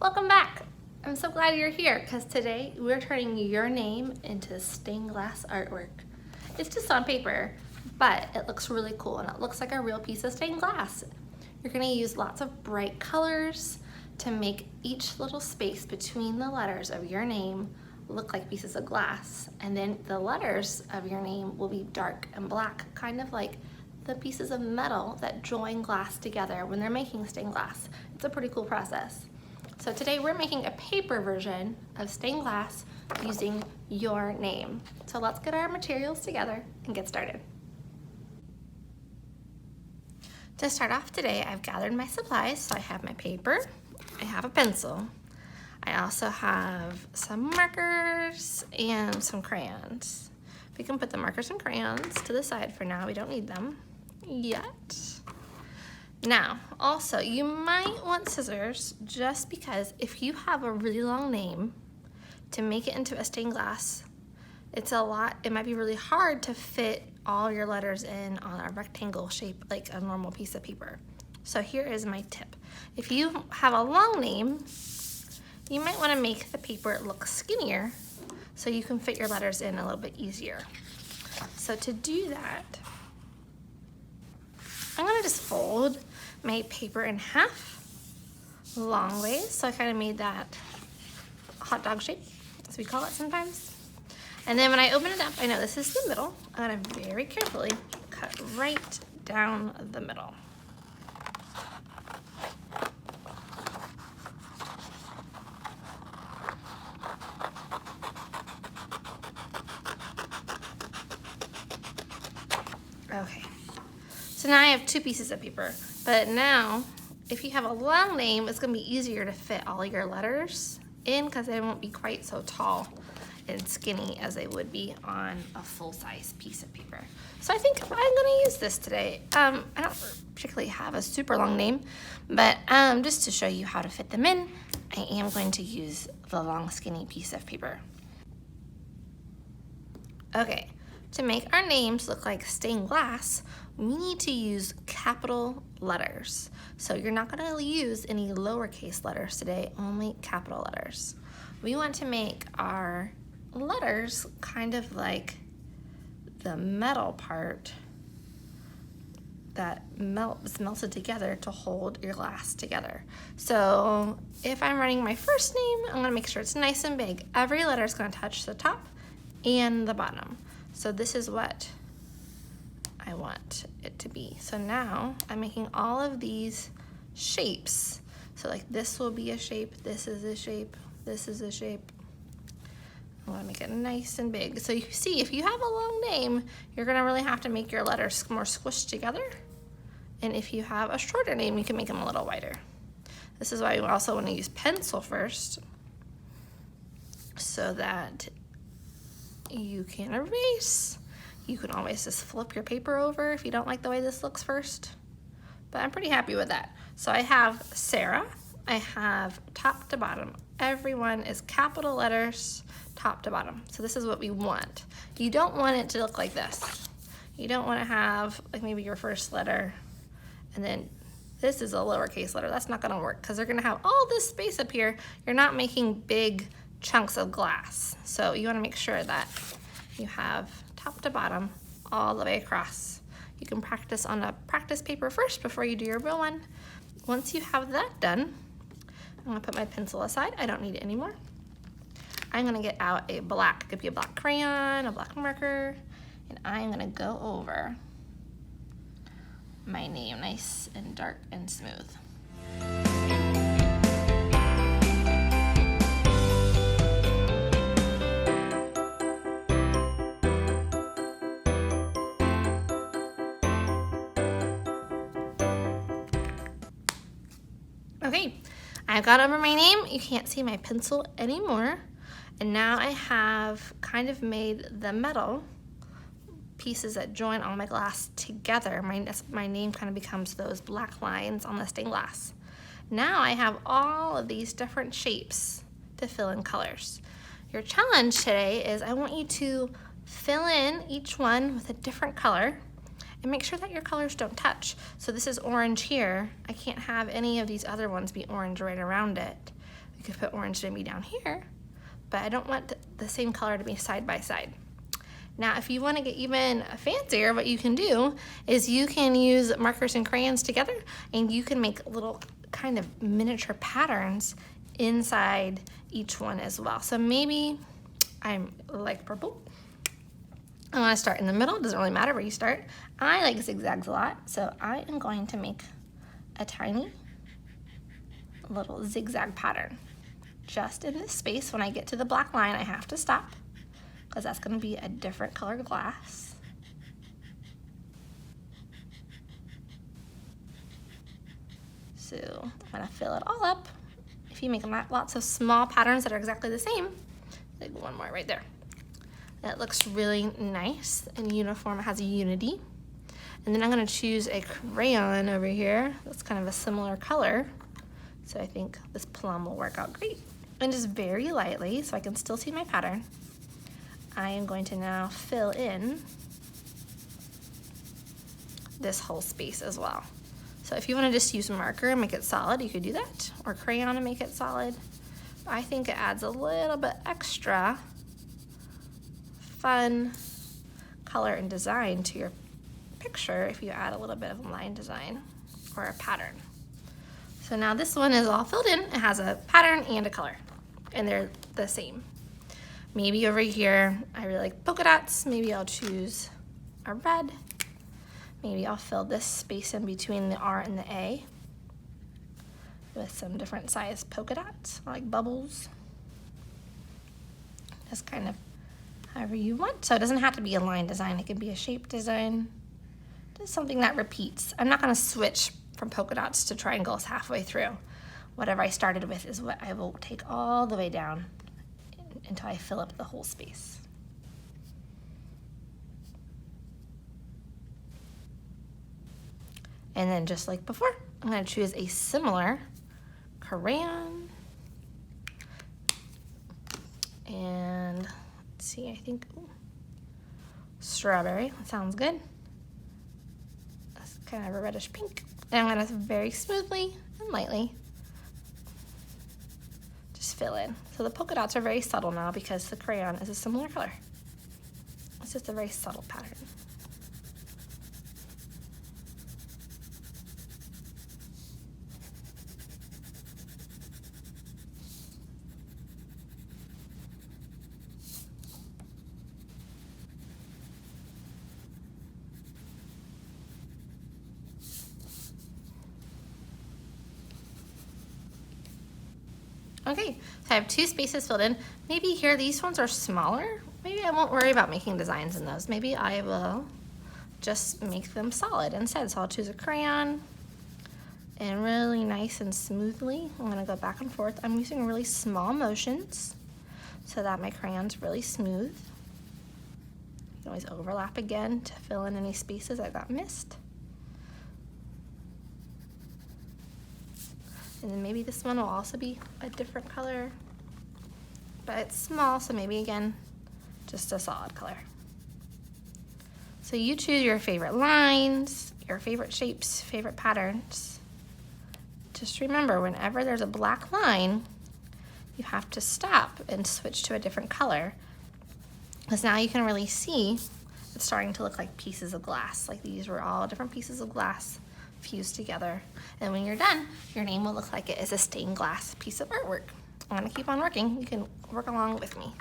Welcome back. I'm so glad you're here because today we're turning your name into stained glass artwork. It's just on paper, but it looks really cool and it looks like a real piece of stained glass. You're going to use lots of bright colors to make each little space between the letters of your name look like pieces of glass, and then the letters of your name will be dark and black, kind of like the pieces of metal that join glass together when they're making stained glass. It's a pretty cool process. So today we're making a paper version of stained glass using your name. So let's get our materials together and get started. To start off today, I've gathered my supplies. So I have my paper, I have a pencil, I also have some markers and some crayons. We can put the markers and crayons to the side for now. We don't need them yet. Now, also, you might want scissors just because if you have a really long name, to make it into a stained glass, it might be really hard to fit all your letters in on a rectangle shape like a normal piece of paper. So here is my tip. If you have a long name, you might want to make the paper look skinnier so you can fit your letters in a little bit easier. So to do that, I'm going to just fold my paper in half long ways. So I kind of made that hot dog shape, as we call it sometimes. And then when I open it up, I know this is the middle. I'm going to very carefully cut right down the middle. Okay, so now I have two pieces of paper, but now if you have a long name, it's gonna be easier to fit all your letters in because they won't be quite so tall and skinny as they would be on a full-size piece of paper. So I think I'm gonna use this today. I don't particularly have a super long name, but just to show you how to fit them in, I am going to use the long skinny piece of paper. Okay. To make our names look like stained glass, we need to use capital letters. So you're not going to use any lowercase letters today, only capital letters. We want to make our letters kind of like the metal part that is melted together to hold your glass together. So if I'm writing my first name, I'm going to make sure it's nice and big. Every letter is going to touch the top and the bottom. So this is what I want it to be. So now I'm making all of these shapes. So like this will be a shape, this is a shape, this is a shape. I want to make it nice and big. So you see, if you have a long name, you're gonna really have to make your letters more squished together. And if you have a shorter name, you can make them a little wider. This is why you also want to use pencil first so that you can erase. You can always just flip your paper over if you don't like the way this looks first. But I'm pretty happy with that. So I have Sarah, I have top to bottom. Everyone is capital letters, top to bottom. So this is what we want. You don't want it to look like this. You don't want to have like maybe your first letter and then this is a lowercase letter. That's not gonna work because they're gonna have all this space up here. You're not making big chunks of glass. So you want to make sure that you have top to bottom all the way across. You can practice on a practice paper first before you do your real one. Once you have that done, I'm going to put my pencil aside. I don't need it anymore. I'm going to get out a black, it could be a black crayon, a black marker, and I'm going to go over my name nice and dark and smooth. Okay, I've got over my name. You can't see my pencil anymore. And now I have kind of made the metal pieces that join all my glass together. My name kind of becomes those black lines on the stained glass. Now I have all of these different shapes to fill in colors. Your challenge today is I want you to fill in each one with a different color and make sure that your colors don't touch. So this is orange here. I can't have any of these other ones be orange right around it You could put orange maybe down here, but I don't want the same color to be side by side. Now, if you want to get even fancier, what you can do is you can use markers and crayons together, and you can make little kind of miniature patterns inside each one as well. So maybe I like purple. I want to start in the middle. It doesn't really matter where you start. I like zigzags a lot, so I am going to make a tiny little zigzag pattern just in this space. When I get to the black line, I have to stop because that's going to be a different color glass. So I'm going to fill it all up. If you make lots of small patterns that are exactly the same, like one more right there. That looks really nice and uniform. It has a unity. And then I'm going to choose a crayon over here that's kind of a similar color. So I think this plum will work out great. And just very lightly, so I can still see my pattern, I am going to now fill in this whole space as well. So if you want to just use marker and make it solid, you could do that, or crayon and make it solid. I think it adds a little bit extra fun color and design to your picture if you add a little bit of line design or a pattern. So now this one is all filled in. It has a pattern and a color, and they're the same. Maybe over here, I really like polka dots. Maybe I'll choose a red. Maybe I'll fill this space in between the R and the A with some different size polka dots, like bubbles. Just kind of however you want. So it doesn't have to be a line design. It can be a shape design. Just something that repeats. I'm not going to switch from polka dots to triangles halfway through. Whatever I started with is what I will take all the way down until I fill up the whole space. And then just like before, I'm going to choose a similar crayon. And let's see, I think strawberry, that sounds good. That's kind of a reddish pink. And I'm going to very smoothly and lightly just fill in. So the polka dots are very subtle now because the crayon is a similar color. It's just a very subtle pattern. Okay, so I have two spaces filled in. Maybe here these ones are smaller. Maybe I won't worry about making designs in those. Maybe I will just make them solid instead. So I'll choose a crayon and really nice and smoothly, I'm gonna go back and forth. I'm using really small motions so that my crayon's really smooth. You can always overlap again to fill in any spaces that got missed. And then maybe this one will also be a different color, but it's small, so maybe again, just a solid color. So you choose your favorite lines, your favorite shapes, favorite patterns. Just remember, whenever there's a black line, you have to stop and switch to a different color, because now you can really see it's starting to look like pieces of glass. Like these were all different pieces of glass fused together. And when you're done, your name will look like it is a stained glass piece of artwork. I'm gonna keep on working. You can work along with me.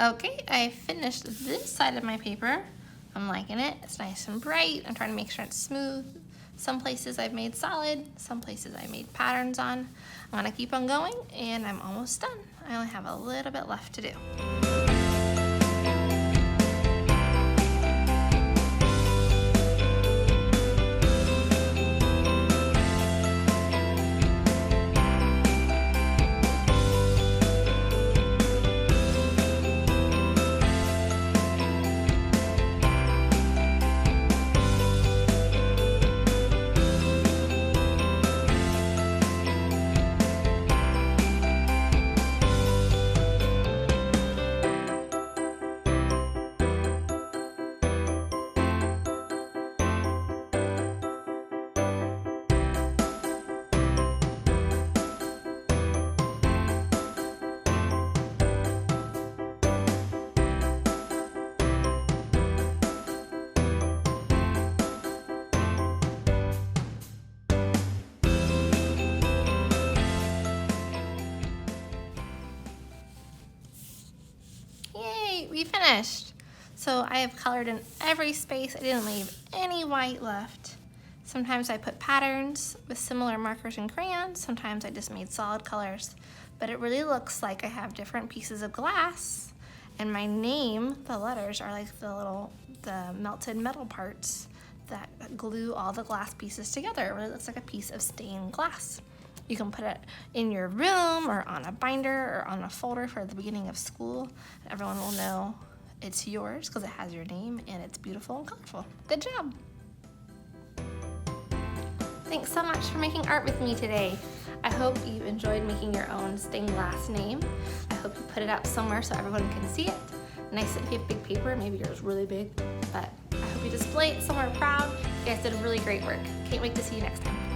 Okay, I finished this side of my paper. I'm liking it. It's nice and bright. I'm trying to make sure it's smooth. Some places I've made solid, some places I made patterns on. I'm gonna keep on going and I'm almost done. I only have a little bit left to do. Yay, we finished. So I have colored in every space. I didn't leave any white left. Sometimes I put patterns with similar markers and crayons. Sometimes I just made solid colors. But it really looks like I have different pieces of glass. And my name, the letters, are like the melted metal parts that glue all the glass pieces together. It really looks like a piece of stained glass. You can put it in your room or on a binder or on a folder for the beginning of school. Everyone will know it's yours because it has your name and it's beautiful and colorful. Good job. Thanks so much for making art with me today. I hope you enjoyed making your own stained glass name. I hope you put it up somewhere so everyone can see it. Nice if you have big paper, maybe yours is really big, but I hope you display it somewhere proud. You guys did really great work. Can't wait to see you next time.